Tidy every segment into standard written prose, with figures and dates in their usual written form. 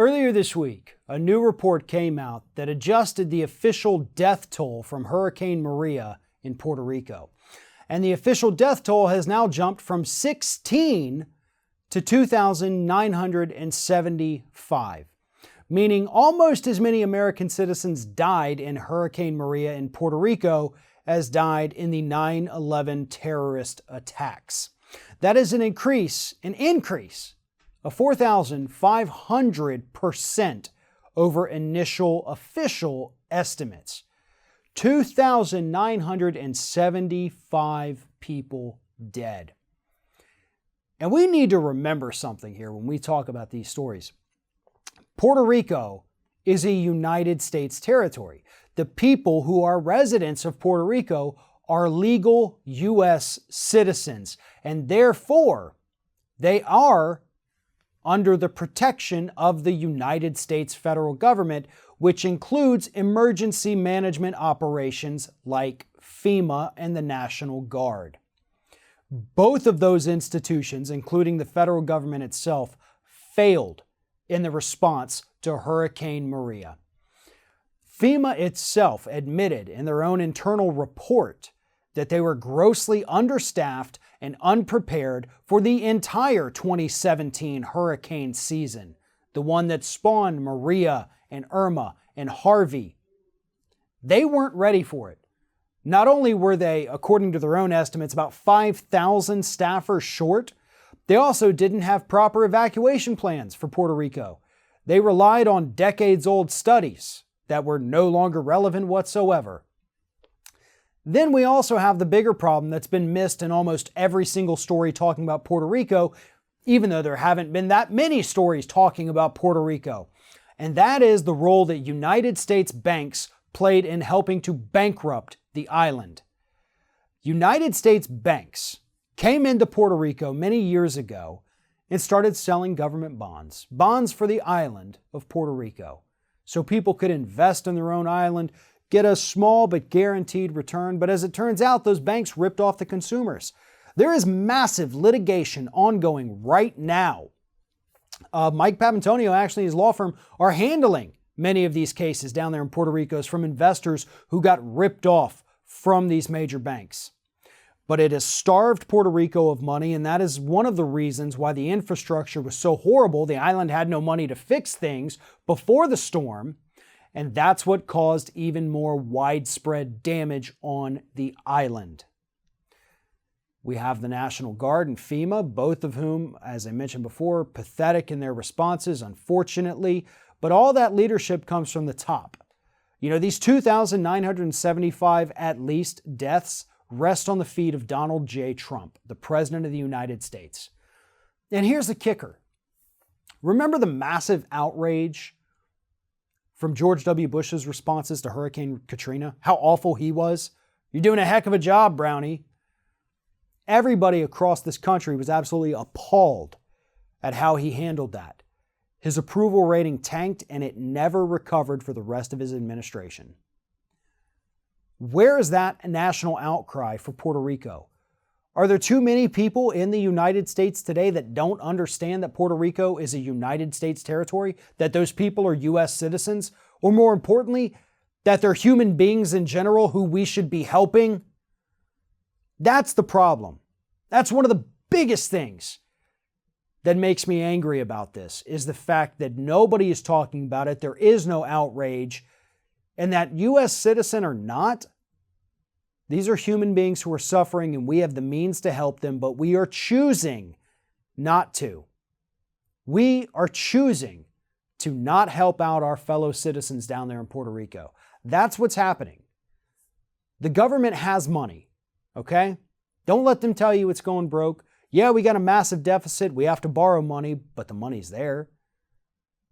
Earlier this week, a new report came out that adjusted the official death toll from Hurricane Maria in Puerto Rico. And the official death toll has now jumped from 16 to 2,975, meaning almost as many American citizens died in Hurricane Maria in Puerto Rico as died in the 9/11 terrorist attacks. That is an increase of 4,500% over initial official estimates. 2,975 people dead. And we need to remember something here when we talk about these stories. Puerto Rico is a United States territory. The people who are residents of Puerto Rico are legal U.S. citizens, and therefore they are under the protection of the United States federal government, which includes emergency management operations like FEMA and the National Guard. Both of those institutions, including the federal government itself, failed in the response to Hurricane Maria. FEMA itself admitted in their own internal report that they were grossly understaffed and unprepared for the entire 2017 hurricane season, the one that spawned Maria and Irma and Harvey. They weren't ready for it. Not only were they, according to their own estimates, about 5,000 staffers short, they also didn't have proper evacuation plans for Puerto Rico. They relied on decades-old studies that were no longer relevant whatsoever. Then we also have the bigger problem that's been missed in almost every single story talking about Puerto Rico, even though there haven't been that many stories talking about Puerto Rico. And that is the role that United States banks played in helping to bankrupt the island. United States banks came into Puerto Rico many years ago and started selling government bonds for the island of Puerto Rico, so people could invest in their own island, get a small but guaranteed return. But as it turns out, those banks ripped off the consumers. There is massive litigation ongoing right now. Mike Papantonio, actually, his law firm, are handling many of these cases down there in Puerto Rico from investors who got ripped off from these major banks. But it has starved Puerto Rico of money, and that is one of the reasons why the infrastructure was so horrible. The island had no money to fix things before the storm, and that's what caused even more widespread damage on the island. We have the National Guard and FEMA, both of whom, as I mentioned before, pathetic in their responses, unfortunately, but all that leadership comes from the top. You know, these 2,975 at least deaths rest on the feet of Donald J. Trump, the President of the United States. And here's the kicker. Remember the massive outrage from George W. Bush's responses to Hurricane Katrina? How awful he was? You're doing a heck of a job, Brownie. Everybody across this country was absolutely appalled at how he handled that. His approval rating tanked, and it never recovered for the rest of his administration. Where is that national outcry for Puerto Rico? Are there too many people in the United States today that don't understand that Puerto Rico is a United States territory, that those people are U.S. citizens, or more importantly, that they're human beings in general who we should be helping? That's the problem. That's one of the biggest things that makes me angry about this, is the fact that nobody is talking about it. There is no outrage. And that U.S. citizen or not, these are human beings who are suffering, and we have the means to help them, but we are choosing not to. We are choosing to not help out our fellow citizens down there in Puerto Rico. That's what's happening. The government has money, okay? Don't let them tell you it's going broke. Yeah, we got a massive deficit. We have to borrow money, but the money's there.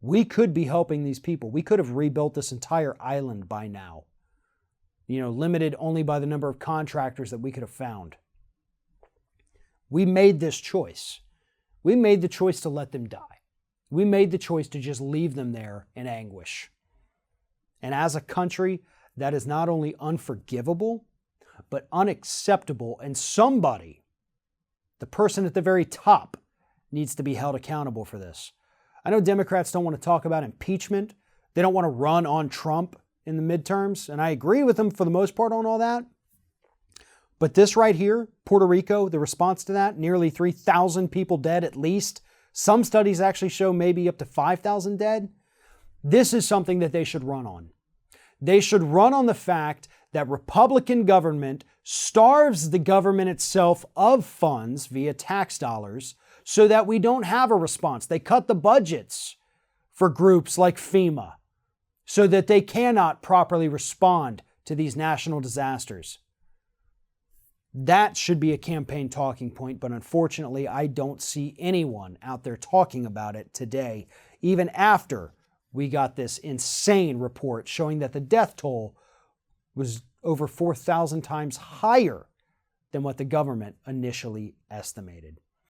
We could be helping these people. We could have rebuilt this entire island by now. You know, limited only by the number of contractors that we could have found. We made this choice. We made the choice to let them die. We made the choice to just leave them there in anguish. And as a country, that is not only unforgivable, but unacceptable. And somebody, the person at the very top, needs to be held accountable for this. I know Democrats don't want to talk about impeachment. They don't want to run on Trump in the midterms, and I agree with them for the most part on all that. But this right here, Puerto Rico, the response to that, nearly 3,000 people dead at least. Some studies actually show maybe up to 5,000 dead. This is something that they should run on. They should run on the fact that Republican government starves the government itself of funds via tax dollars so that we don't have a response. They cut the budgets for groups like FEMA so that they cannot properly respond to these national disasters. That should be a campaign talking point, but unfortunately, I don't see anyone out there talking about it today, even after we got this insane report showing that the death toll was over 4,000 times higher than what the government initially estimated.